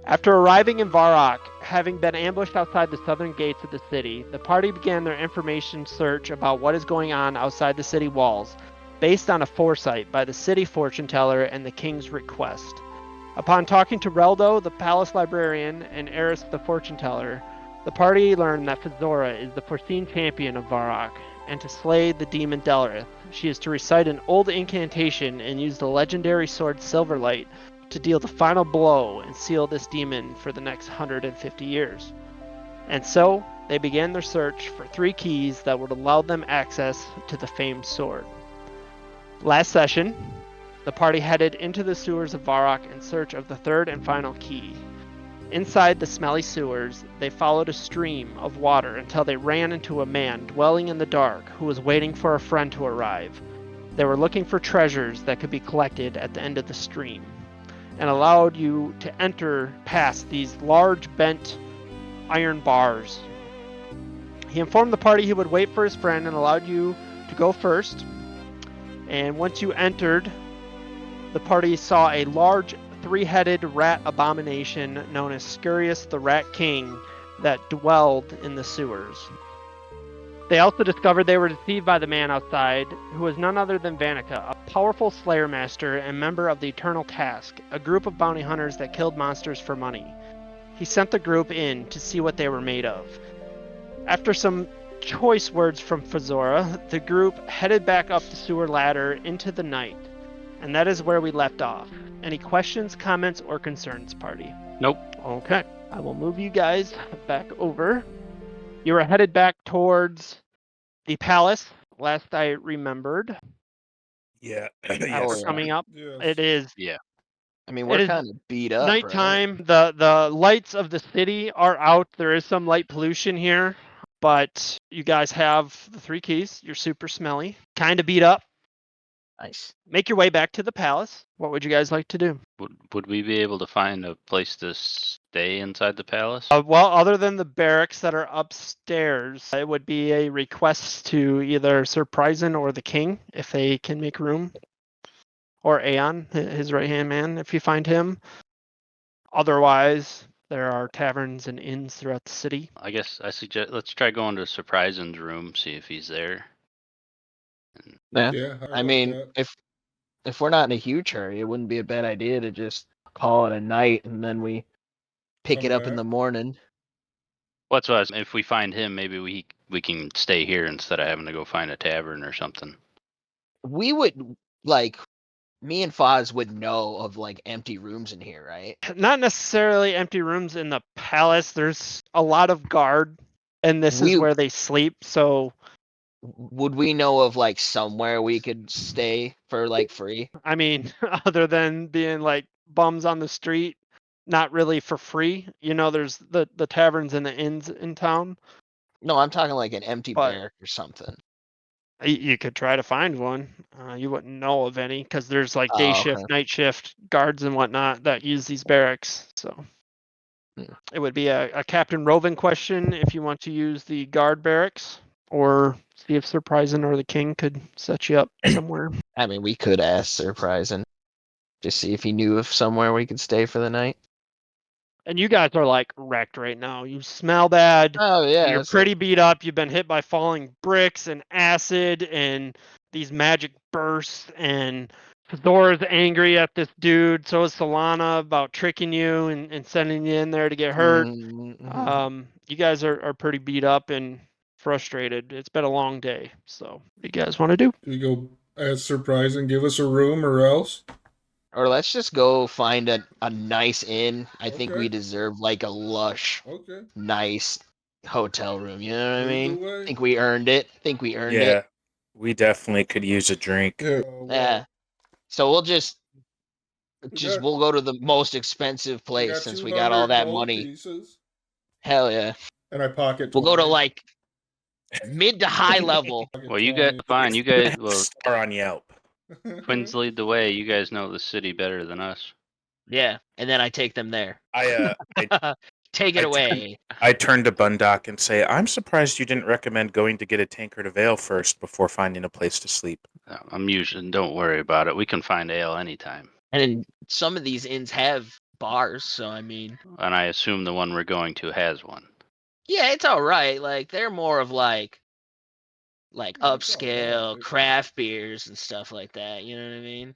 After arriving in Varrock, having been ambushed outside the southern gates of the city, the party began their information search about what is going on outside the city walls, based on a foresight by the city fortune teller and the king's request. Upon talking to Reldo, the palace librarian, and Eris, the fortune teller, the party learned that Fedora is the foreseen champion of Varrock, and to slay the demon Delrith, she is to recite an old incantation and use the legendary sword Silverlight to deal the final blow and seal this demon for the next 150 years. And so, they began their search for 3 keys that would allow them access to the famed sword. Last session, the party headed into the sewers of Varrock in search of the 3rd and final key. Inside the smelly sewers, they followed a stream of water until they ran into a man dwelling in the dark who was waiting for a friend to arrive. They were looking for treasures that could be collected at the end of the stream, and allowed you to enter past these large bent iron bars. He informed the party he would wait for his friend and allowed you to go first. And once you entered, the party saw a large 3-headed rat abomination known as Scurius the Rat King that dwelled in the sewers. They also discovered they were deceived by the man outside, who was none other than Vanica, a powerful Slayer Master and member of the Eternal Task, a group of bounty hunters that killed monsters for money. He sent the group in to see what they were made of. After some choice words from Fedora, the group headed back up the sewer ladder into the night, and that is where we left off. Any questions, comments, or concerns, party? Nope. Okay, I will move you guys back over. You are headed back towards the palace, last I remembered. Yeah. We're coming up. Yes. It is Yeah. I mean, It we're is kind of beat up, nighttime. The lights of the city are out. There is some light pollution here, but you guys have the 3 keys. You're super smelly, kind of beat up. right? Nice. Make your way back to the palace. What would you guys like to do? Would we be able to find a place to stay inside the palace? Well, other than the barracks that are upstairs, it would be a request to either Sir Pryson or the king, if they can make room. Or Aeon, his right-hand man, if you find him. Otherwise, there are taverns and inns throughout the city. I guess I suggest let's try going to Surprisen's room, see if he's there. Yeah. Yeah, I like mean, that. if we're not in a huge hurry, it wouldn't be a bad idea to just call it a night and then we pick Come it up in back. the morning. What's us? If we find him, maybe we can stay here instead of having to go find a tavern or something. We would me and Foz would know of empty rooms in here, right? Not necessarily empty rooms in the palace. There's a lot of guard, and this is where they sleep. So, Would we know of somewhere we could stay for free? I mean, other than being like bums on the street, not really for free. There's the taverns and the inns in town. No, I'm talking an empty But- barrack or something. You could try to find one. You wouldn't know of any because there's day Oh, shift, okay. night shift guards and whatnot that use these barracks. So it would be a Captain Rovin question if you want to use the guard barracks, or see if Sir Pryson or the king could set you up somewhere. I mean, we could ask Sir Pryson, just see if he knew of somewhere we could stay for the night. And you guys are wrecked right now. You smell bad. Oh yeah, You're pretty beat up. You've been hit by falling bricks and acid and these magic bursts. And Fedora's angry at this dude. So is Solana about tricking you and sending you in there to get hurt. Mm-hmm. You guys are pretty beat up and frustrated. It's been a long day. So what do you guys want to do? Do we go ask Surprise and give us a room or else? Or let's just go find a nice inn. I think Okay. we deserve a lush, Okay. nice hotel room. You know what I Either mean? way. I think we earned it. Yeah, we definitely could use a drink. Yeah. Yeah. So we'll just got- we'll go to the most expensive we place got since we got all 200 that gold money. Pieces, Hell yeah. and I pocket. We'll go to 20. mid to high level. Pocket Well, you 20. guys fine. You guys, well, Star on Yelp. twins lead the way. You guys know the city better than us. Yeah, and then I take them there. I Take it away. I turn to Bundock and say, "I'm surprised you didn't recommend going to get a tankard of ale first before finding a place to sleep." I'm usually. Don't worry about it. We can find ale anytime. And then some of these inns have bars, so I mean, And I assume the one we're going to has one. yeah, it's all right. Like they're more of like Yeah, it's upscale alright. craft beers and stuff like that. You know what I mean?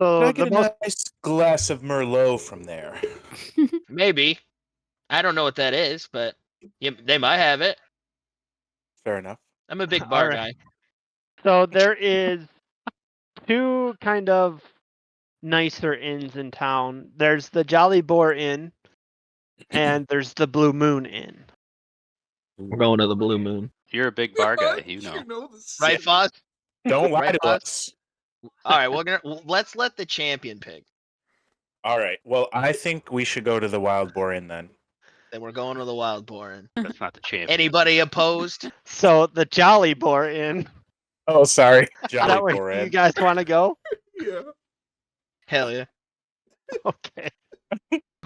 Could So I get the a most nice glass of Merlot from there? Maybe. I don't know what that is, but they might have it. Fair enough. I'm a big all bar right. guy. So there is two kind of nicer inns in town. There's the Jolly Boar Inn, and there's the Blue Moon Inn. We're going to the Blue Moon, You're a big bar guy, you know. You know this. right, Foz? Don't lie Right, to Foz? us. All right, let's let the champion pick. All right. Well, I think we should go to the Wild Boar Inn then. Then we're going to the Wild Boar Inn. That's not the champion. Anybody opposed? So the Jolly Boar Inn. Oh, sorry. Is Jolly that where Boar you Inn. guys want to go? Yeah. Hell yeah. Okay.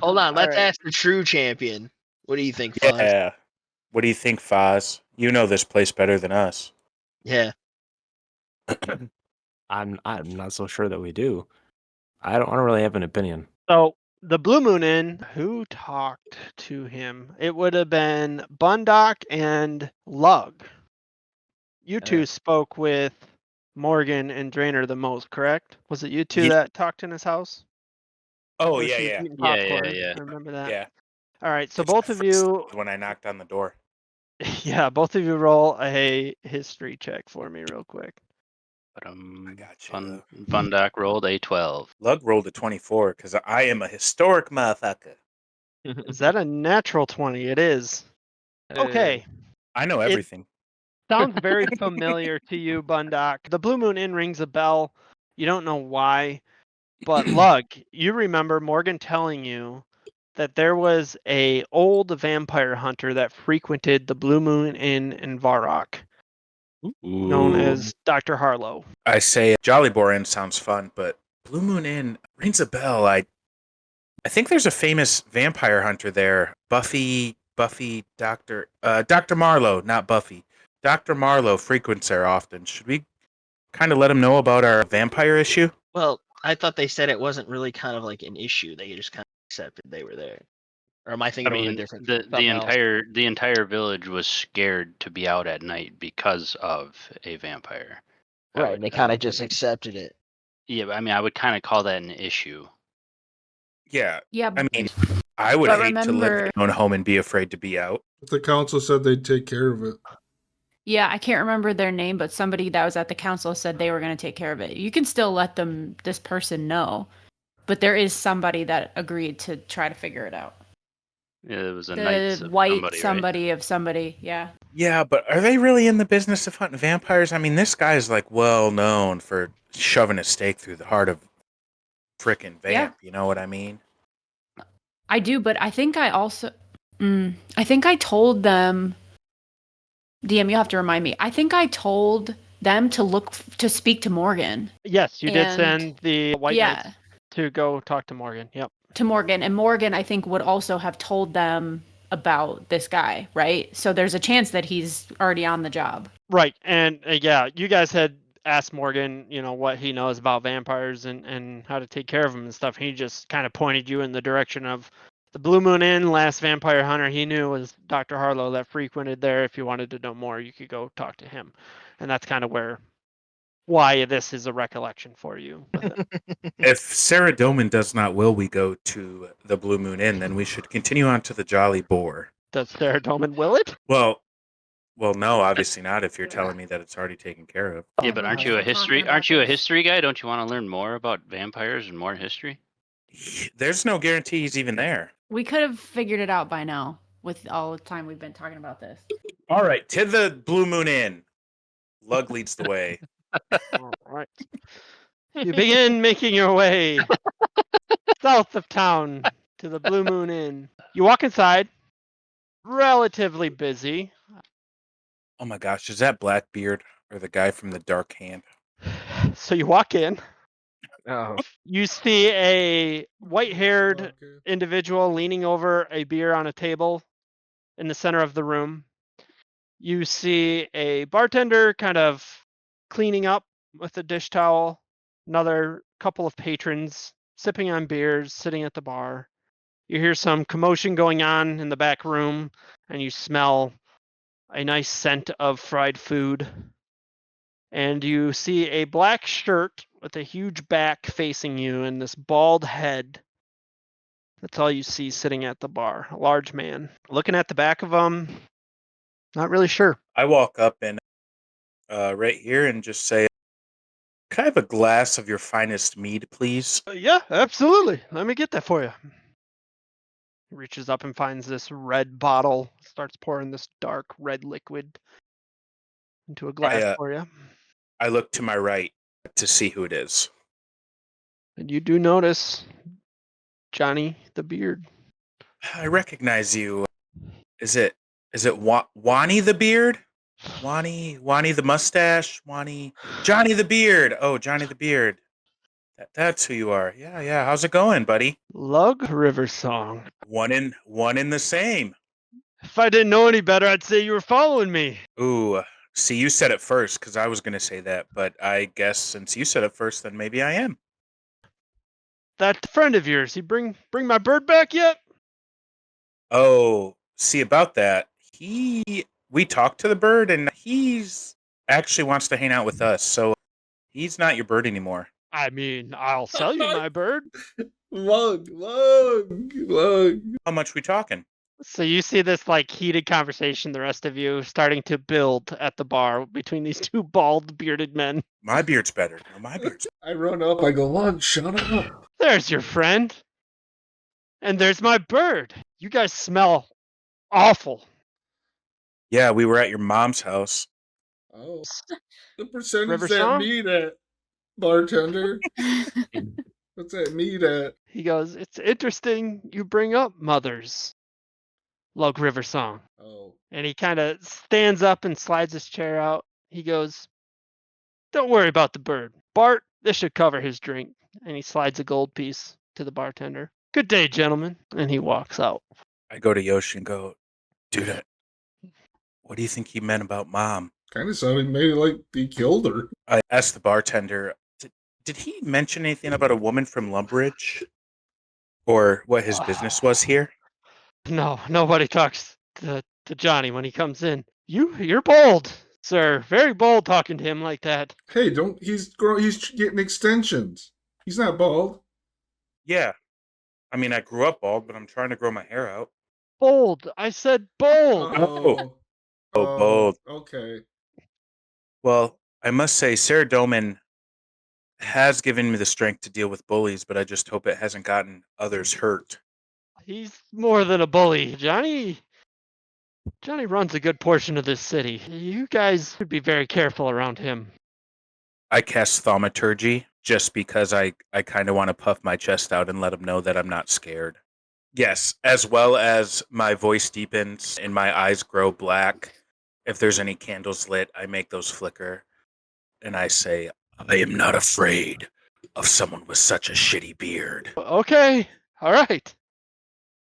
Hold on, let's right. ask the true champion. What do you think, Foz? Yeah. What do you think, Foz? You know this place better than us. Yeah. I'm not so sure that we do. I don't really have an opinion. So the Blue Moon Inn, who talked to him? It would have been Bundock and Lug. You two spoke with Morgan and Drainer the most, correct? Was it you two Ye- that talked in his house? Oh, Where yeah, she was yeah. eating Yeah, yeah, popcorn? yeah. I remember that. Yeah. All right, so It's both the of first you, when I knocked on the door. yeah, both of you roll a history check for me real quick. I got you. Fundock rolled a 12. Lug rolled a 24 because I am a historic motherfucker. Is that a natural 20? It is. Okay. I know everything. Sounds very familiar to you, Bundock. The Blue Moon Inn rings a bell. You don't know why, but Lug, you remember Morgan telling you that there was a old vampire hunter that frequented the Blue Moon Inn in Varrock, known as Dr. Harlow. I say Jolly Boar Inn sounds fun, but Blue Moon Inn rings a bell. I think there's a famous vampire hunter there. Buffy, Dr. Marlowe, not Buffy. Dr. Marlowe frequents there often. Should we kind of let him know about our vampire issue? Well, I thought they said it wasn't really kind of like an issue. They just kind of accepted they were there. Or am I I thinking about a mean, different the something else? entire village was scared to be out at night because of a vampire. Right, and they kind of just accepted it. Yeah, but I mean, I would kind of call that an issue. Yeah. Yeah, I mean, I would But hate to live remember- in my own home and be afraid to be out. But the council said they'd take care of it. yeah, I can't remember their name, but somebody that was at the council said they were going to take care of it. You can still let this person know, but there is somebody that agreed to try to figure it out. Yeah, it was a knight The of white somebody, right? somebody of somebody, yeah. Yeah, but are they really in the business of hunting vampires? I mean, this guy is like well known for shoving a stake through the heart of frickin' vamp. You know what I mean? I do, but I think I also, I think I told them, DM, you have to remind me. I think I told them to speak to Morgan. Yes, you did And- send the White yeah, Knights to go talk to Morgan. Yep. to Morgan. And Morgan, I think, would also have told them about this guy, right? So there's a chance that he's already on the job. Right. And yeah, you guys had asked Morgan, what he knows about vampires and how to take care of them and stuff. He just kind of pointed you in the direction of the Blue Moon Inn. Last vampire hunter he knew was Dr. Harlow that frequented there. If you wanted to know more, you could go talk to him. And that's kind of why this is a recollection for you. If Sarah Doman does not will we go to the Blue Moon Inn, then we should continue on to the Jolly Boar. Does Sarah Dolman will it? Well, no, obviously not. If you're telling me that it's already taken care of. Yeah, but aren't you a history guy? Don't you want to learn more about vampires and more history? There's no guarantee he's even there. We could have figured it out by now with all the time we've been talking about this. All right, to the Blue Moon Inn. Lug leads the way. All right. You begin making your way south of town to the Blue Moon Inn. You walk inside, relatively busy. Oh my gosh, is that Blackbeard or the guy from the Dark Hand? So you walk in. Oh, You see a white-haired Okay. individual leaning over a beer on a table in the center of the room. You see a bartender kind of cleaning up with a dish towel. Another couple of patrons sipping on beers, sitting at the bar. You hear some commotion going on in the back room, and you smell a nice scent of fried food. And you see a black shirt with a huge back facing you and this bald head. That's all you see sitting at the bar. A large man. Looking at the back of him, not really sure. I walk up and right here and just say, "Can I have a glass of your finest mead, please?" Yeah, absolutely. Let me get that for you. He reaches up and finds this red bottle, starts pouring this dark red liquid into a glass for you. I look to my right to see who it is. And you do notice Johnny the Beard. I recognize you. Is it Wani the Beard? Wani the mustache? Johnny the Beard. Oh, Johnny the Beard. That's who you are. Yeah. How's it going, buddy? Lug River Song. One in the same. If I didn't know any better, I'd say you were following me. Ooh, see, you said it first because I was going to say that, but I guess since you said it first, then maybe I am. That friend of yours, he bring my bird back yet? Oh, see about that. We talked to the bird, and he's actually wants to hang out with us. So he's not your bird anymore. I mean, I'll sell you my bird. Lug. How much we talking? So you see this like heated conversation, the rest of you starting to build at the bar between these two bald bearded men. My beard's better. No, my beard's. I run up. I go, Lug, shut up. There's your friend. And there's my bird. You guys smell awful. Yeah, we were at your mom's house. Oh, the percentage River that Song? meat at, bartender. What's that meat at? He goes, it's interesting you bring up mothers. Lug River Song. Oh, And he kind of stands up and slides his chair out. He goes, don't worry about the bird. Bart, this should cover his drink. And he slides a gold piece to the bartender. Good day, gentlemen. And he walks out. I go to Yoshi and go, dude, what do you think he meant about mom? kind of sounded maybe like he killed her. I asked the bartender, did he mention anything about a woman from Lumbridge? Or what his business was here? No, nobody talks to Johnny when he comes in. You're bold, sir. Very bold talking to him like that. Hey, don't. He's getting extensions. He's not bald. Yeah. I mean, I grew up bald, but I'm trying to grow my hair out. Bold. I said bold. Bold. Okay. Well, I must say, Sarah Doman has given me the strength to deal with bullies, but I just hope it hasn't gotten others hurt. He's more than a bully. Johnny runs a good portion of this city. You guys should be very careful around him. I cast thaumaturgy just because I kind of want to puff my chest out and let him know that I'm not scared. Yes, as well as my voice deepens and my eyes grow black. If there's any candles lit, I make those flicker. And I say, I am not afraid of someone with such a shitty beard. Okay. All right.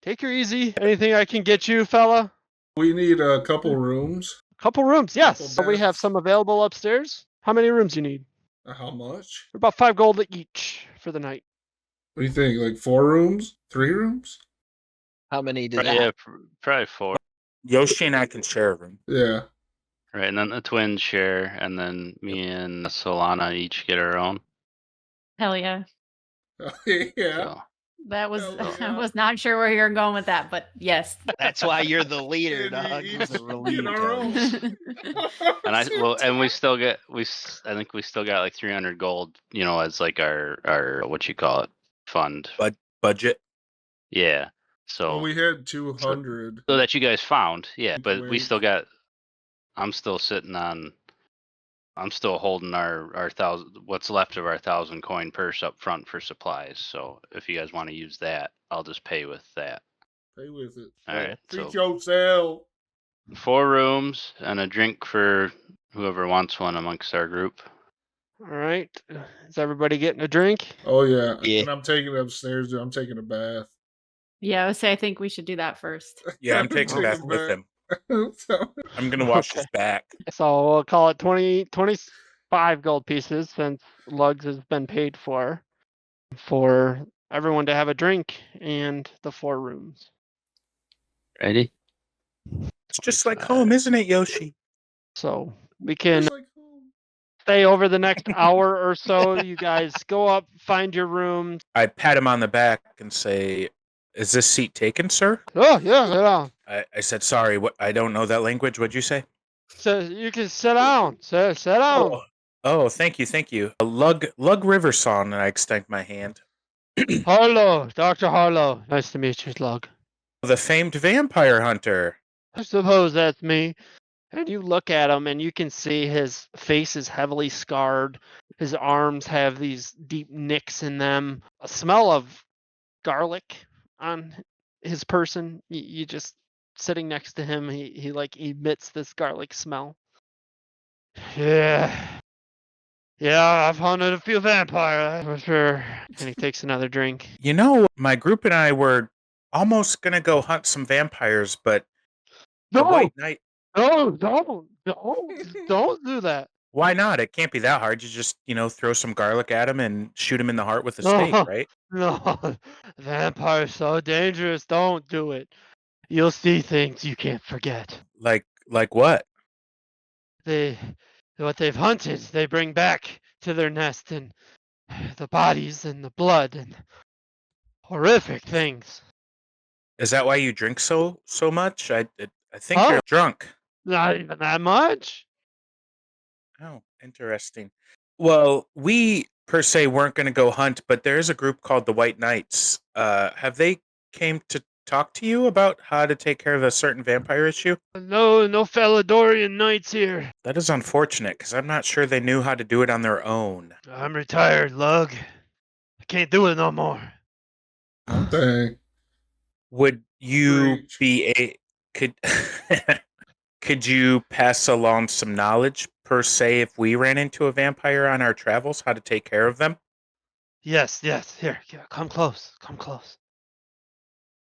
Take her easy. Anything I can get you, fella? We need a couple rooms. Couple rooms, yes. Couple So we have beds. some available upstairs. How many rooms you need? How much? About 5 gold each for the night. What do you think? Like 4 rooms? 3 rooms? How many did Yeah, that? probably 4. Yoshi and I can share a room. Yeah. Right, and then the twins share, and then me and Solana each get our own. Hell yeah. Yeah. So, That was Hell I yeah. was not sure where you were going with that, but yes. That's why you're the leader, And dog. each You're the get leader, our Tony. own. and we still get I think we still got like 300 gold, as like our what you call it, fund. Budget. Yeah. So Well, we had 200. so that you guys found, yeah, Each but we week. still got. I'm still holding our 1,000, what's left of our 1,000 coin purse up front for supplies. So if you guys want to use that, I'll just pay with that. Pay with it. All right, Treat so- yourself. 4 rooms and a drink for whoever wants one amongst our group. All right. Is everybody getting a drink? Oh, yeah. Yeah. And I'm taking it upstairs. Dude. I'm taking a bath. Yeah, I would say I think we should do that first. Yeah, I'm taking a bath with him. I'm going to wash his back. So we'll call it 25 gold pieces since Lugs has been paid for everyone to have a drink and the 4 rooms. Ready? It's just like home, isn't it, Yoshi? So we can Just like home. stay over the next hour or so. You guys go up, find your room. I pat him on the back and say, "Is this seat taken, sir?" Oh yeah, sit down. I said, "Sorry, what? I don't know that language. What'd you say?" So you can sit down. Sit down. Oh, thank you. A lug river song, and I extend my hand. Harlow, Dr. Harlow. Nice to meet you, Slug. The famed vampire hunter. I suppose that's me. And you look at him and you can see his face is heavily scarred. His arms have these deep nicks in them. A smell of garlic on his person. You just sitting next to him, he like emits this garlic smell. Yeah. Yeah, I've hunted a few vampires for sure. And he takes another drink. You know, my group and I were almost gonna go hunt some vampires, but the No, White Knight. don't do that. Why not? It can't be that hard. You just, throw some garlic at him and shoot him in the heart with a stake, No, right? no, vampires so dangerous. Don't do it. You'll see things you can't forget. Like what? What they've hunted, they bring back to their nest, and the bodies and the blood and horrific things. Is that why you drink so much? I think Huh? you're drunk. Not even that much. Oh, interesting. Well, we per se weren't going to go hunt, but there is a group called the White Knights. Have they came to talk to you about how to take care of a certain vampire issue? No Faladorian knights here. That is unfortunate because I'm not sure they knew how to do it on their own. I'm retired, Lug. I can't do it no more. Dang. Would you Preach. be could could you pass along some knowledge per se if we ran into a vampire on our travels, how to take care of them? Yes. Here, come close.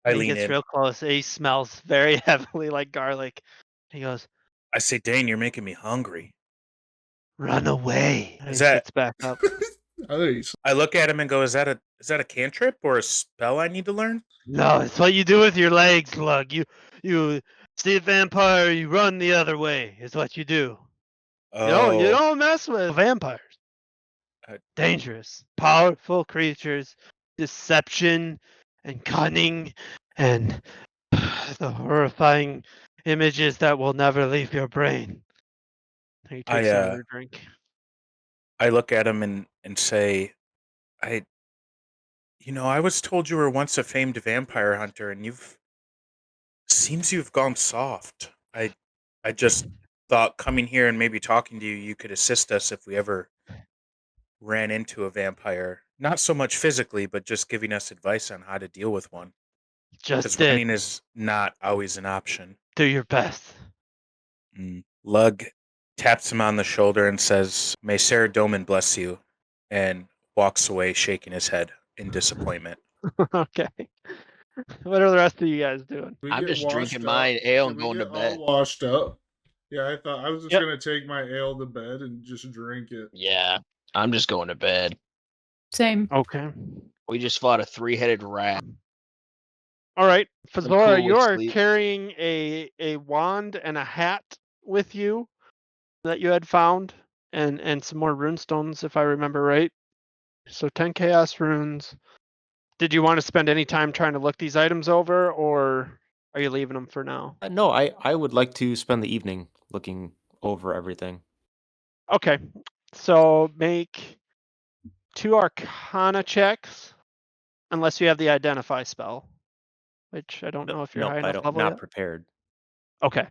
I He lean gets in. real close. He smells very heavily like garlic. He goes, I say, "Dane, you're making me hungry." "Run away." And Is he that- sits back up. I think he's I look at him and go, "Is that a cantrip or a spell I need to learn?" No, it's what you do with your legs, Lug. You see a vampire, you run the other way. Is what you do. Oh, You don't mess with vampires. Dangerous, powerful creatures, deception and cunning, and the horrifying images that will never leave your brain. He takes another drink. I look at him and say, I was told you were once a famed vampire hunter, and seems you've gone soft. I just thought coming here and maybe talking to you, you could assist us if we ever ran into a vampire. Not so much physically, but just giving us advice on how to deal with one. Just Because did. running is not always an option. Do your best. Lug taps him on the shoulder and says, "May Sarah Doman bless you," and walks away shaking his head in disappointment. Okay. What are the rest of you guys doing? we I'm get just washed drinking up. my ale Can and we going to get bed. all washed up. Yeah, I thought I was just Yep. gonna take my ale to bed and just drink it. Yeah, I'm just going to bed. Same. Okay. We just fought a 3-headed rat. All right. Fazora, cool you with are sleep. carrying a wand and a hat with you that you had found, and some more runestones, if I remember right. So 10 chaos runes. Did you want to spend any time trying to look these items over, or are you leaving them for now? No, I would like to spend the evening looking over everything. Okay. So make 2 Arcana checks, unless you have the Identify spell, which I don't know if you're No, high I enough don't. level Not yet. prepared. Okay.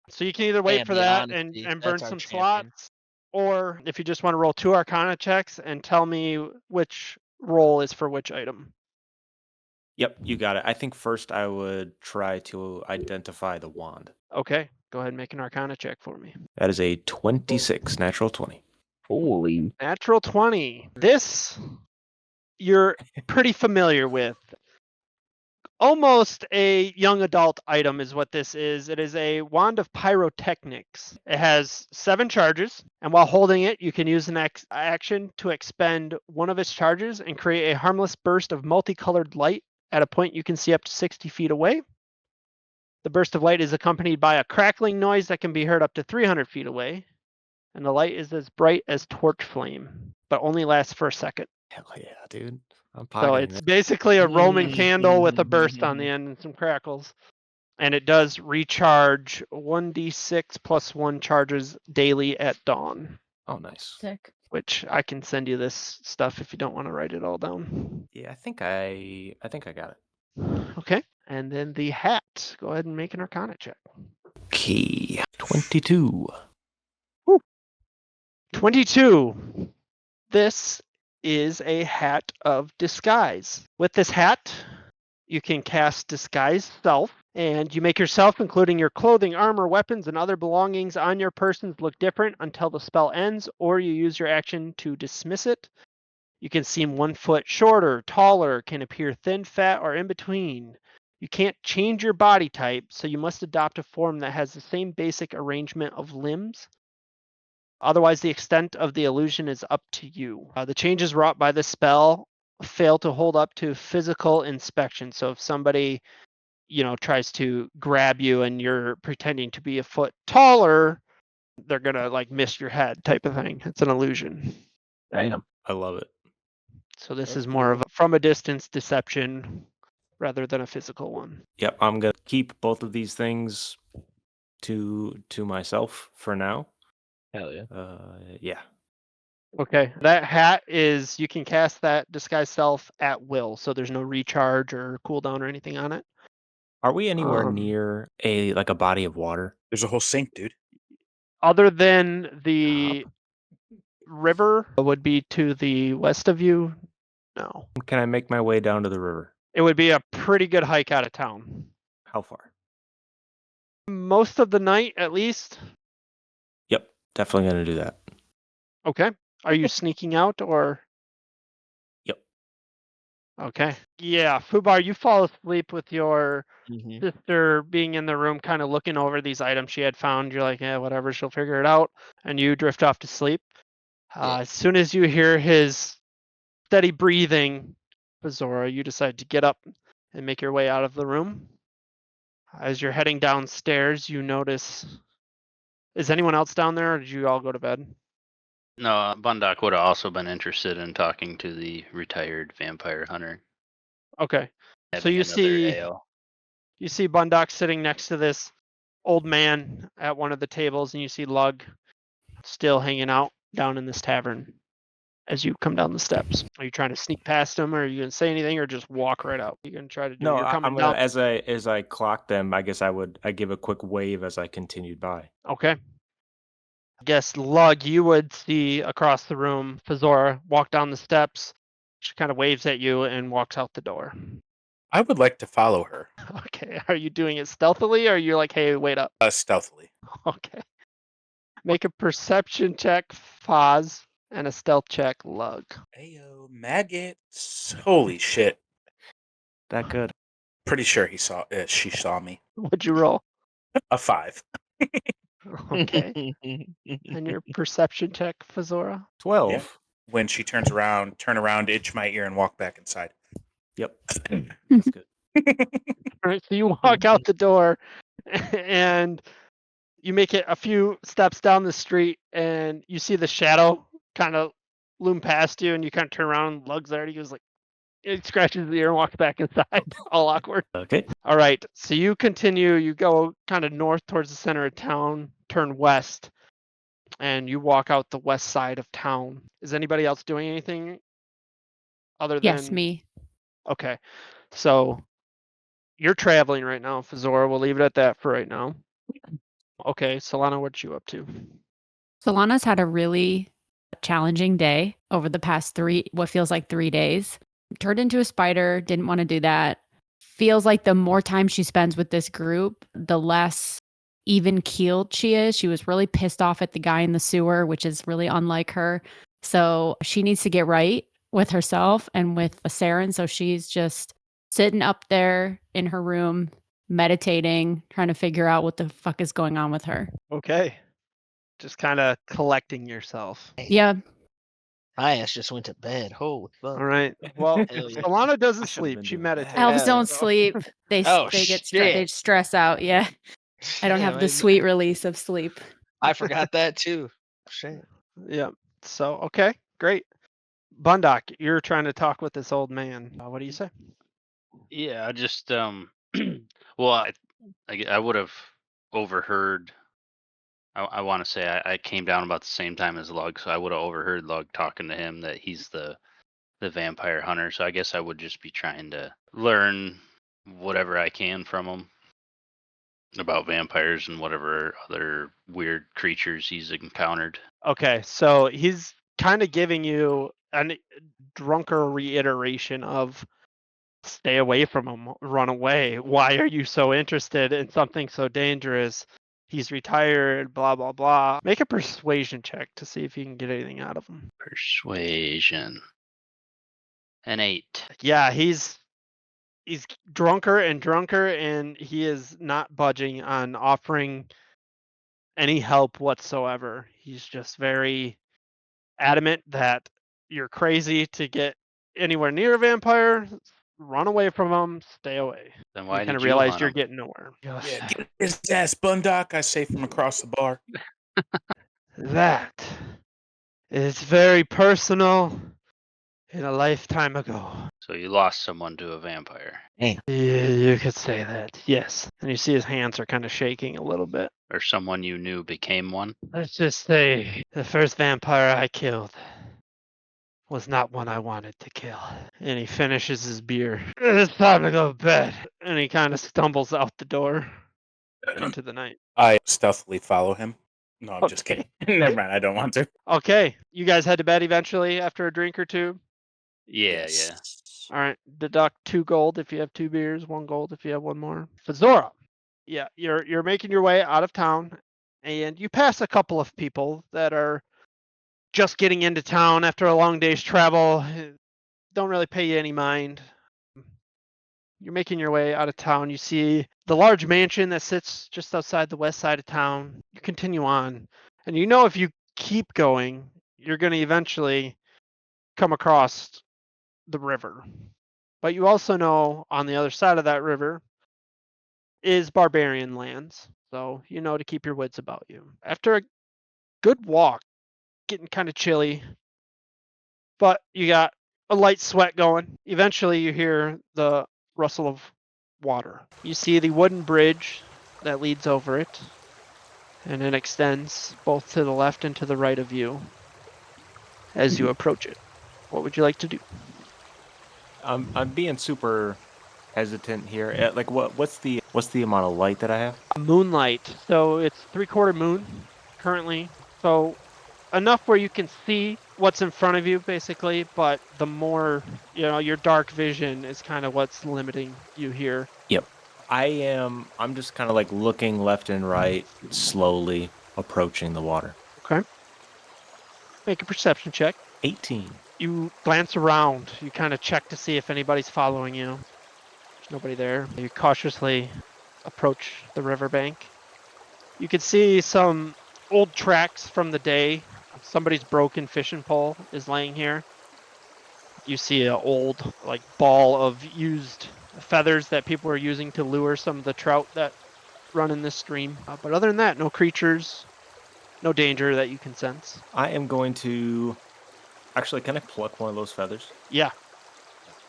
So you can either wait Man, for the that honesty, and burn that's our some champion. slots, or if you just want to roll 2 Arcana checks and tell me which roll is for which item. Yep, you got it. I think first I would try to identify the wand. Okay. Go ahead and make an Arcana check for me. That is a 26, natural 20. Holy. Natural 20. This you're pretty familiar with. almost a young adult item is what this is. It is a wand of pyrotechnics. It has 7 charges, and while holding it, you can use an action to expend one of its charges and create a harmless burst of multicolored light at a point you can see up to 60 feet away. The burst of light is accompanied by a crackling noise that can be heard up to 300 feet away, and the light is as bright as torch flame, but only lasts for a second. Hell yeah, dude. I'm So pocketing it's it. basically a Roman candle with a burst on the end and some crackles. And it does recharge 1d6 plus 1 charges daily at dawn, Oh, nice. Sick. which I can send you this stuff if you don't want to write it all down. Yeah, I think I got it. Okay. And then the hat. Go ahead and make an Arcana check. Okay. 22. 22. This is a hat of disguise. With this hat, you can cast Disguise Self, and you make yourself, including your clothing, armor, weapons, and other belongings on your persons, look different until the spell ends, or you use your action to dismiss it. You can seem 1 foot shorter, taller, can appear thin, fat, or in between. You can't change your body type, so you must adopt a form that has the same basic arrangement of limbs. Otherwise, the extent of the illusion is up to you. The changes wrought by this spell fail to hold up to physical inspection. So if somebody, tries to grab you and you're pretending to be a foot taller, they're gonna like miss your head type of thing. It's an illusion. Damn. I love it. So this That's is more cool. of a from a distance deception rather than a physical one. Yep, I'm gonna keep both of these things to myself for now. Hell yeah. Yeah. Okay. That hat is you can cast that disguise self at will, so there's no recharge or cooldown or anything on it. Are we anywhere Um, near a body of water? There's a whole sink, dude. Other than the river would be to the west of you. No. Can I make my way down to the river? It would be a pretty good hike out of town. How far? Most of the night, at least. Yep, definitely gonna do that. Okay. Are you sneaking out or? Yep. Okay. Yeah, Fubar, you fall asleep with your Mhm. sister being in the room, kind of looking over these items she had found. You're like, yeah, whatever, she'll figure it out. And you drift off to sleep. Yeah. As soon as you hear his steady breathing, Bazora, you decide to get up and make your way out of the room. As you're heading downstairs, you notice. Is anyone else down there, or did you all go to bed? No, Bundock would have also been interested in talking to the retired vampire hunter. Okay. So having you another see ale. you see Bundock sitting next to this old man at one of the tables, and you see Lug still hanging out down in this tavern as you come down the steps. Are you trying to sneak past him, or are you gonna say anything, or just walk right out? You gonna try to do? No, You're coming I'm gonna down. as I clock them. I guess I give a quick wave as I continued by. Okay. I guess Lug, you would see across the room Fazora walk down the steps. She kind of waves at you and walks out the door. I would like to follow her Okay. Are you doing it stealthily, or are you like, hey, wait up? stealthily. Okay. Make a perception check, Foz, and a stealth check, Lug. Ayo, maggots. Holy shit. That good. Pretty sure she saw me. What'd you roll? A 5. Okay. And your perception check, Fazora? 12. Yeah. When she turn around, itch my ear, and walk back inside. Yep. That's good. All right, so you walk out the door and you make it a few steps down the street and you see the shadow kind of loom past you and you kind of turn around and Lug's there. He goes like, it scratches the ear and walks back inside, all awkward. Okay. All right, so you continue, you go kind of north towards the center of town, turn west, and you walk out the west side of town. Is anybody else doing anything other than? Yes, me. Okay, so you're traveling right now, Fazora. We'll leave it at that for right now. Okay, Solana, what you up to? Solana's had a really challenging day over the past what feels like 3 days. Turned into a spider, didn't want to do that. Feels like the more time she spends with this group, the less even keeled she is. She was really pissed off at the guy in the sewer, which is really unlike her. So she needs to get right with herself and with Saren. So she's just sitting up there in her room, meditating, trying to figure out what the fuck is going on with her. Okay. Just kind of collecting yourself. Yeah. My ass just went to bed. Holy fuck. All right. Well, Hell yeah. Solana doesn't I should've sleep. been She doing meditates. that. Elves don't so- sleep. They Oh, they get shit. they stress out. Yeah. I don't have the sweet release of sleep. I forgot that too. Shit. Yeah. So, okay. Great. Bundock, you're trying to talk with this old man. What do you say? Yeah, I just well, I would have overheard. I want to say I came down about the same time as Lug, so I would have overheard Lug talking to him that he's the vampire hunter. So I guess I would just be trying to learn whatever I can from him about vampires and whatever other weird creatures he's encountered. Okay. So he's kind of giving you a drunker reiteration of stay away from him, run away. Why are you so interested in something so dangerous? He's retired, blah, blah, blah. Make a persuasion check to see if you can get anything out of him. Persuasion. An 8. Yeah, he's drunker and drunker, and he is not budging on offering any help whatsoever. He's just very adamant that you're crazy to get anywhere near a vampire. Run away from him. Stay away. Then You why kind did of you realize hunt you're him? getting nowhere. Yeah, get his ass, Bundock, I say from across the bar. That is very personal in a lifetime ago. So you lost someone to a vampire, You could say that, yes. And you see his hands are kind of shaking a little bit. or someone you knew became one. Let's just say the first vampire I killed was not one I wanted to kill. And he finishes his beer. It's time to go to bed. And he kind of stumbles out the door into the night. I stealthily follow him. No, I'm just Okay. kidding. Never mind, I don't want to. Okay, you guys head to bed eventually after a drink or two. Yeah, yeah. All right, deduct 2 gold if you have 2 beers, 1 gold if you have 1 more. Fazora, yeah, you're making your way out of town, and you pass a couple of people that are just getting into town after a long day's travel. Don't really pay you any mind. You're making your way out of town. You see the large mansion that sits just outside the west side of town. You continue on, and you know if you keep going, you're going to eventually come across the river. But you also know on the other side of that river is barbarian lands. So you know to keep your wits about you. After a good walk, getting kind of chilly, but you got a light sweat going. Eventually you hear the rustle of water. You see the wooden bridge that leads over it, and it extends both to the left and to the right of you as you approach it. What would you like to do? I'm being super hesitant here. Like, what's the amount of light that I have? Moonlight. So it's 3/4 moon currently. So enough where you can see what's in front of you basically, but the more, your dark vision is kind of what's limiting you here. Yep. I'm just kind of like looking left and right, slowly approaching the water. Okay. Make a perception check. 18. You glance around. You kind of check to see if anybody's following you. There's nobody there. You cautiously approach the riverbank. You can see some old tracks from the day. Somebody's broken fishing pole is laying here. You see an old ball of used feathers that people were using to lure some of the trout that run in this stream. But other than that, no creatures, no danger that you can sense. I am going to... Actually, can I pluck one of those feathers? Yeah.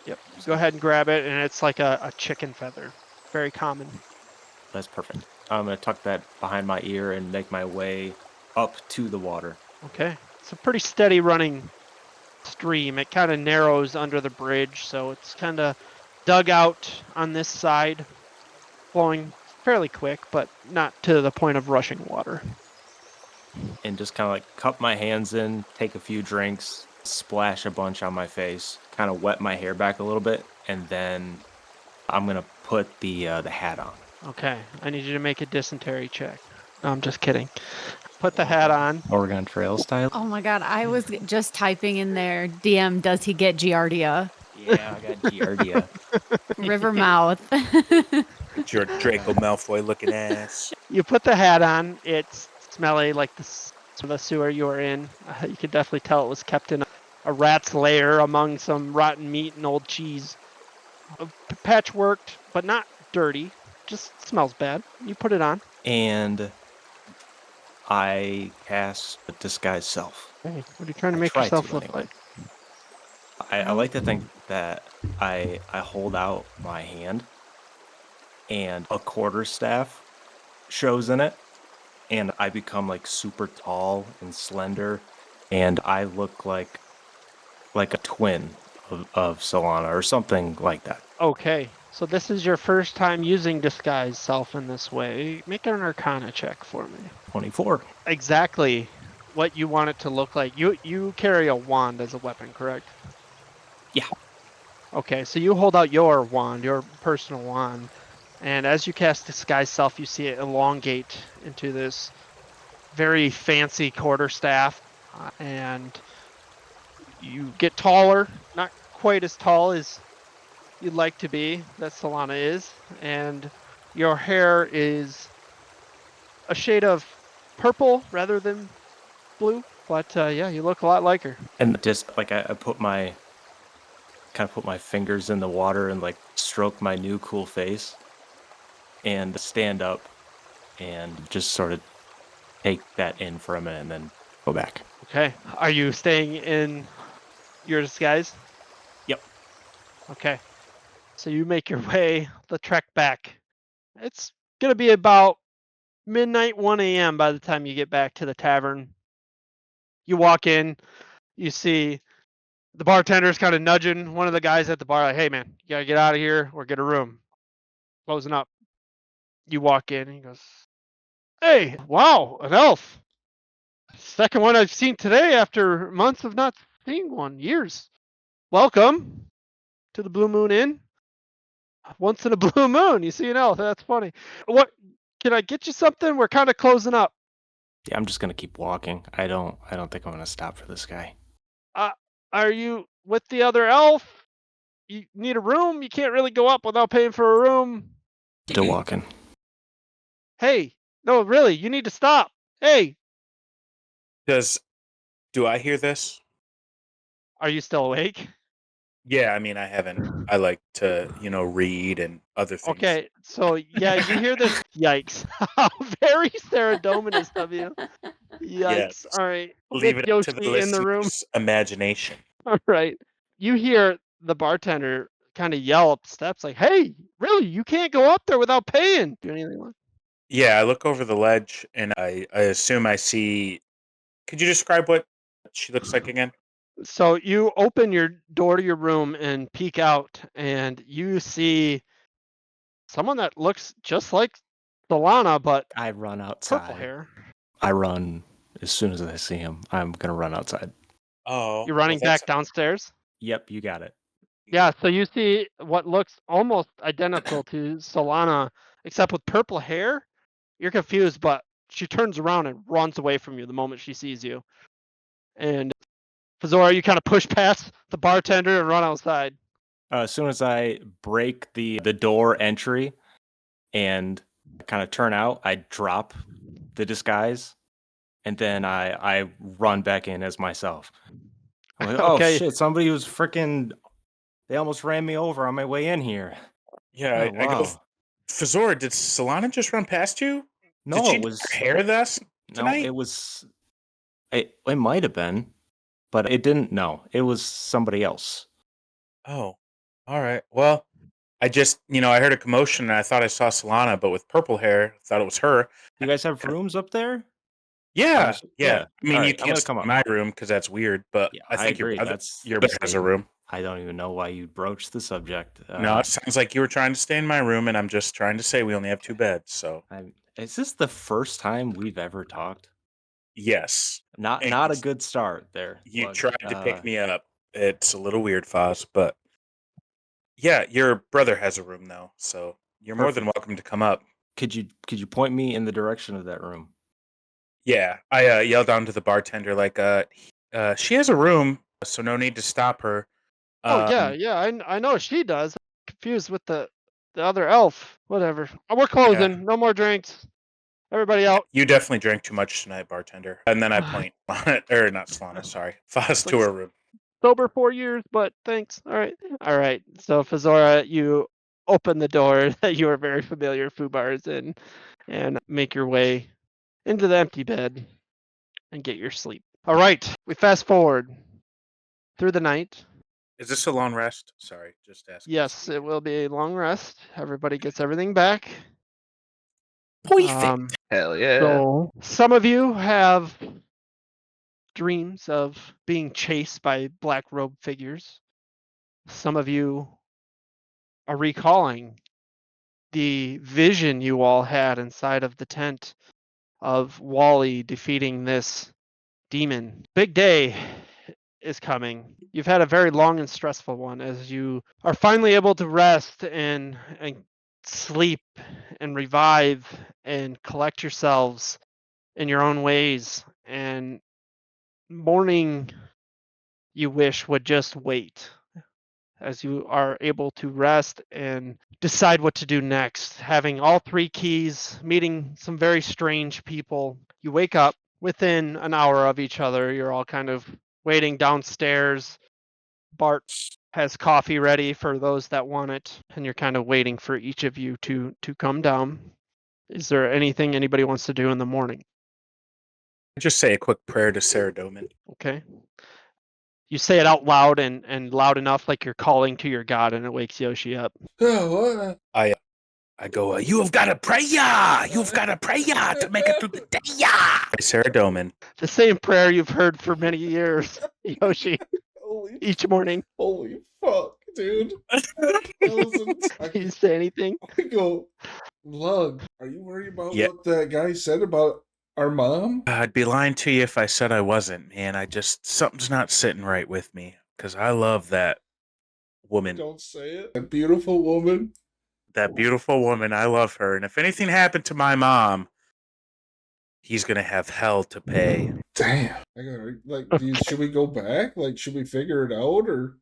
Yep. Go ahead and grab it, and it's like a chicken feather. Very common. That's perfect. I'm going to tuck that behind my ear and make my way up to the water. Okay. It's a pretty steady running stream. It kind of narrows under the bridge, so it's kind of dug out on this side, flowing fairly quick, but not to the point of rushing water. And just kind of like cup my hands in, take a few drinks, splash a bunch on my face, kind of wet my hair back a little bit, and then I'm going to put the hat on. Okay. I need you to make a dysentery check. No, I'm just kidding. Put the hat on. Oregon Trail style. Oh my god, I was just typing in there, DM, does he get Giardia? Yeah, I got Giardia. River mouth. It's your Draco Malfoy looking ass. You put the hat on. It's smelly like the sewer you were in. You can definitely tell it was kept in a rat's lair among some rotten meat and old cheese. Patchworked, but not dirty. Just smells bad. You put it on. And I cast a disguise self. Hey, what are you trying to I make try yourself to, look anyway. like? I like to think that I hold out my hand and a quarterstaff shows in it, and I become like super tall and slender, and I look like a twin of Solana or something like that. Okay, so this is your first time using disguise self in this way. Make an Arcana check for me. 24. Exactly what you want it to look like. You carry a wand as a weapon, correct? Yeah. Okay, so you hold out your wand, your personal wand, and as you cast disguise self, you see it elongate into this very fancy quarterstaff, and you get taller, not quite as tall as you'd like to be, that Solana is, and your hair is a shade of purple rather than blue, but yeah, you look a lot like her. And just like I put my fingers in the water and like stroke my new cool face and stand up and just sort of take that in for a minute and then go back. Okay, are you staying in your disguise? Yep. Okay, so you make your way the trek back. It's gonna be about midnight, 1 a.m. by the time you get back to the tavern. You walk in, you see the bartender's kind of nudging one of the guys at the bar, like, "Hey, man, you gotta get out of here or get a room. Closing up." You walk in, and he goes, "Hey, wow, an elf. Second one I've seen today after months of not seeing one, years. Welcome to the Blue Moon Inn. Once in a blue moon, you see an elf. That's funny. What? Can I get you something? We're kind of closing up. Yeah, I'm just gonna keep walking. I don't think I'm gonna stop for this guy. Uh, are you with the other elf? You need a room? You can't really go up without paying for a room. Still walking. Hey, no, really, you need to stop. Hey, Do I hear this? are you still awake? Yeah, I mean, I haven't. I like to, read and other things. Okay, so yeah, you hear this. Yikes. How very serotoninous of you. Yikes. Yes. All right. Leave With it up to the Yoshi in the room. listener's imagination. All right. You hear the bartender kind of yell up the steps like, "Hey, really? You can't go up there without paying." Do anything like Yeah, I look over the ledge and I assume I see. Could you describe what she looks like again? So you open your door to your room and peek out, and you see someone that looks just like Solana, but I run purple outside. hair. I run as soon as I see him. I'm gonna run outside. Oh, You're running back downstairs? Yep, you got it. Yeah, so you see what looks almost identical to Solana, except with purple hair. You're confused, but she turns around and runs away from you the moment she sees you. And Fazora, you kind of push past the bartender and run outside. As soon as I break the door entry and kind of turn out, I drop the disguise, and then I run back in as myself. I'm like, oh Okay. shit! Somebody was freaking. They almost ran me over on my way in here. Yeah, Oh, I go. wow. Fazora, did Solana just run past you? No, did she it do was her hair thus no, tonight? it was. It might have been, but it didn't. No, it was somebody else. Oh, all right. Well, I just, I heard a commotion and I thought I saw Solana, but with purple hair, thought it was her. You guys have rooms up there? Yeah, Yeah. I mean, All you right, I'm can't gonna stay come in up. my room because that's weird. But Yeah, I I think agree. your That's brother has a room. I don't even know why you broached the subject. No, it sounds like you were trying to stay in my room, and I'm just trying to say we only have 2 beds. So is this the first time we've ever talked? yes, Not and a good start there. you Look, tried to pick me up. It's a little weird, Foz, but yeah, your brother has a room though, so you're more than Perfect. welcome to come up. Could you point me in the direction of that room? Yeah, I yelled down to the bartender like, she has a room, so no need to stop her. Oh yeah. I know she does. Confused with the other elf. Whatever. We're closing. No more drinks. Everybody out. You definitely drank too much tonight, bartender. And then I point, or not Solana, sorry, Foz to her room. Sober 4 years, but thanks. All right. So Fazora, you open the door that you are very familiar Fubar is in, and make your way into the empty bed and get your sleep. All right. We fast forward through the night. Is this a long rest? Sorry, just asking. Yes, it will be a long rest. Everybody gets everything back. Perfect. Hell yeah. So some of you have dreams of being chased by black robed figures. Some of you are recalling the vision you all had inside of the tent of Wally defeating this demon. Big day is coming. You've had a very long and stressful one as you are finally able to rest and sleep and revive and collect yourselves in your own ways, and morning you wish would just wait as you are able to rest and decide what to do next. Having all 3 keys, meeting some very strange people, you wake up within an hour of each other. You're all kind of waiting downstairs. Bart has coffee ready for those that want it, and you're kind of waiting for each of you to come down. Is there anything anybody wants to do in the morning? Just say a quick prayer to Sarah Doman. Okay. You say it out loud and loud enough like you're calling to your god, and it wakes Yoshi up. Oh, what? I go, you have got to pray, you've got to pray to make it through the day. Sarah Doman. The same prayer you've heard for many years, Yoshi, each morning. Holy fuck, dude. Can you say anything? I go, Lug, are you worried about Yeah. what that guy said about our mom? I'd be lying to you if I said I wasn't, man. Something's not sitting right with me because I love that woman. Don't say it. That beautiful woman. That beautiful woman. I love her. And if anything happened to my mom, he's going to have hell to pay. Damn. Should we go back? Like, should we figure it out or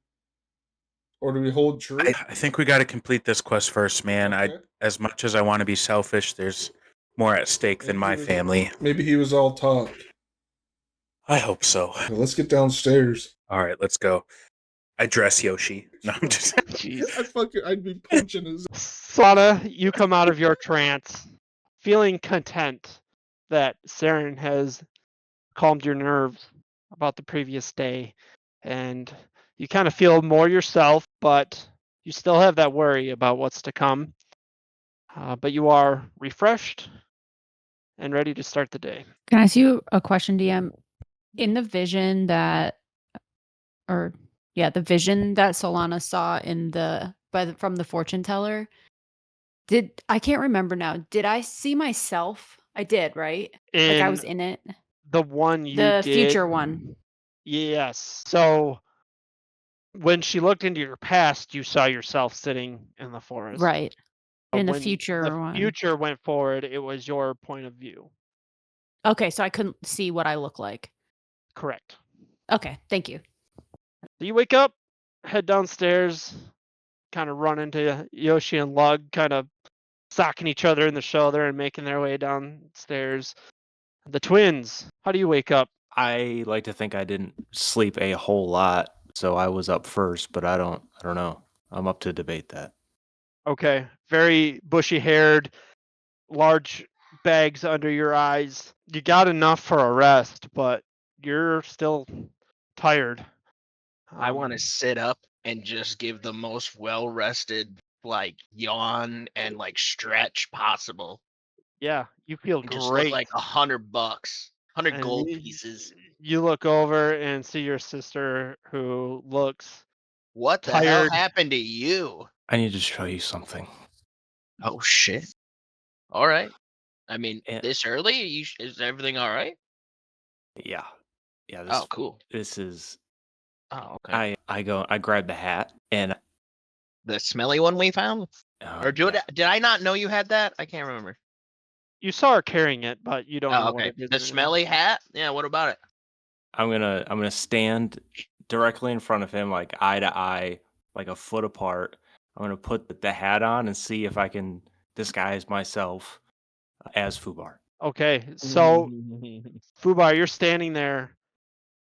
do we hold true? I think we got to complete this quest first, man. Okay. As much as I want to be selfish, there's more at stake than my family. Maybe he was all talk. I hope so. Well, let's get downstairs. All right, let's go. I dress Yoshi. No, I'm just. Jeez. I'd be punching his. Sada, you come out of your trance, feeling content that Saren has calmed your nerves about the previous day, and you kind of feel more yourself, but you still have that worry about what's to come. But you are refreshed and ready to start the day. Can I ask you a question, DM? In the vision that Solana saw from the fortune teller, I can't remember now. Did I see myself? I did, right? Like I was in it. The one you The did, future one. Yes. So when she looked into your past, you saw yourself sitting in the forest. Right. But In the when future one. future went forward, it was your point of view. Okay, so I couldn't see what I look like. Correct. Okay, thank you. So you wake up, head downstairs, kind of run into Yoshi and Lug, kind of socking each other in the shoulder and making their way downstairs. The twins, how do you wake up? I like to think I didn't sleep a whole lot, so I was up first, but I don't know. I'm up to debate that. Okay, very bushy haired, large bags under your eyes. You got enough for a rest, but you're still tired. I want to sit up and just give the most well-rested, like, yawn and, like, stretch possible. Yeah, you feel And great. just look like $100, 100 And gold pieces. You look over and see your sister, who looks What the hell tired. happened to you? I need to show you something. Oh shit! All right. I mean, And- this early? Is everything all right? Yeah. Oh, cool. This is. Oh, okay. I grab the hat and. The smelly one we found, or did I not know you had that? I can't remember. You saw her carrying it, but you don't know Oh, what okay. it is. The smelly hat? Yeah. What about it? I'm gonna stand directly in front of him, like eye to eye, like a foot apart. I'm gonna put the hat on and see if I can disguise myself as Fubar. Okay, so Fubar, you're standing there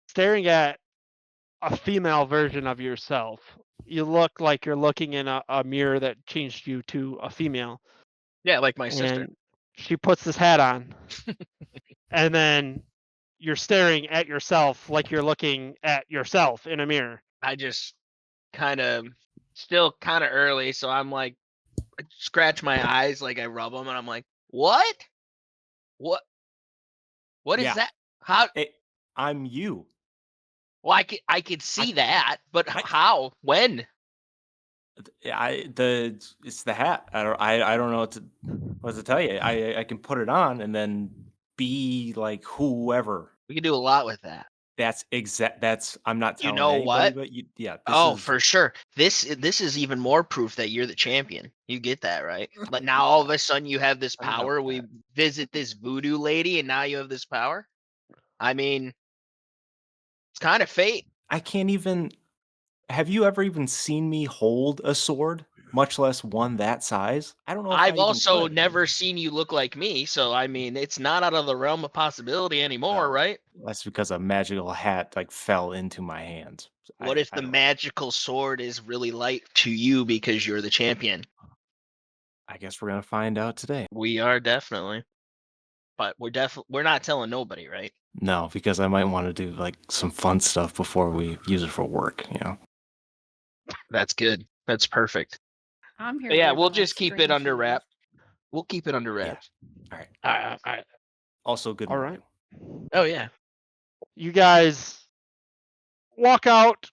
staring at a female version of yourself. You look like you're looking in a mirror that changed you to a female. Yeah, like my sister. And she puts this hat on. And then you're staring at yourself like you're looking at yourself in a mirror. I just still kind of early, so I'm like, I scratch my eyes, like I rub them, and I'm like, what? What is Yeah. that? How? I'm you. Well, I could see that, but how? When? It's the hat. I don't know what to tell you. I can put it on and then be like whoever. We can do a lot with that. That's I'm not telling You know anybody, what? but this Oh, is, for sure. This is even more proof that you're the champion. You get that, right? But now all of a sudden you have this I don't know power. about We that. visit this voodoo lady, and now you have this power. I mean, it's kind of fate. I can't even. Have you ever even seen me hold a sword, much less one that size? I don't know. If I I've even also could. never seen you look like me, so I mean, it's not out of the realm of possibility anymore, right? That's because a magical hat like fell into my hands. What if I the don't- magical sword is really light to you because you're the champion? I guess we're gonna find out today. We are definitely, but we're not telling nobody, right? No, because I might want to do like some fun stuff before we use it for work. That's good. That's perfect. I'm here. But yeah, for we'll my just keep it string under cheese. wrap. We'll keep it under Yeah. wraps. All right. All right. Also, good All morning. Oh yeah. You guys walk out,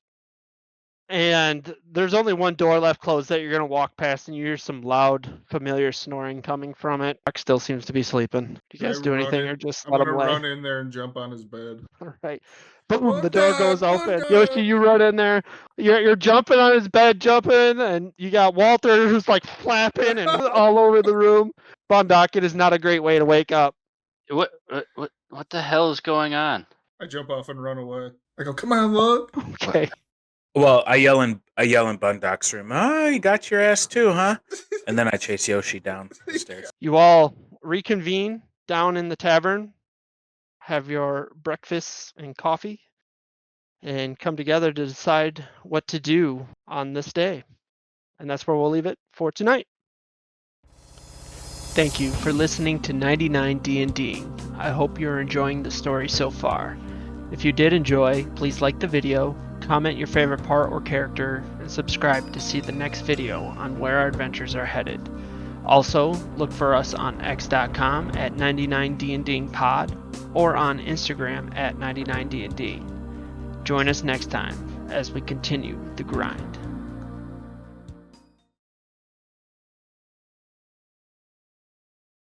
and there's only one door left closed that you're going to walk past, and you hear some loud, familiar snoring coming from it. Buck still seems to be sleeping. Do you guys I do run anything in- or just I'm let him gonna lay? run in there and jump on his bed. All right. Boom, the One door dog, goes one open. dog. Yoshi, you run in there. You're jumping on his bed, jumping, and you got Walter who's like flapping and all over the room. Bondocket is not a great way to wake up. What the hell is going on? I jump off and run away. I go, come on, look. Okay. Well, I yell in Bundoc's room. Oh, you got your ass too, huh? And then I chase Yoshi down the stairs. You all reconvene down in the tavern, have your breakfast and coffee, and come together to decide what to do on this day. And that's where we'll leave it for tonight. Thank you for listening to 99 Dnding. I hope you're enjoying the story so far. If you did enjoy, please like the video, comment your favorite part or character, and subscribe to see the next video on where our adventures are headed. Also, look for us on x.com at 99dndingpod or on Instagram at 99dnd. Join us next time as we continue the grind.